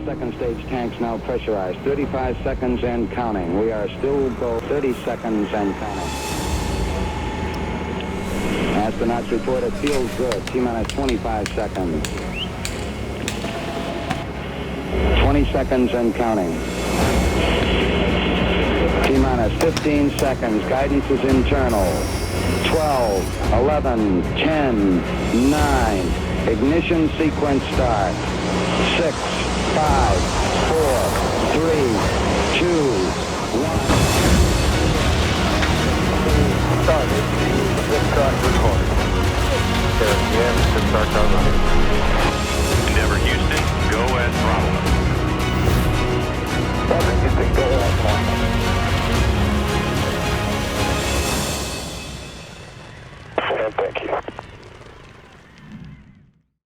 second stage tanks now pressurized. 35 seconds and counting. We are still go 30 seconds and counting. Astronauts report it feels good. T-minus 25 seconds. 20 seconds and counting. T-minus 15 seconds. Guidance is internal. 12, 11, 10, 9. Ignition sequence start. 6, 5, 4, 3, 2, 1. Start. Start recording. There again, start online. Endeavor Houston, go at throttle. Houston, go at throttle.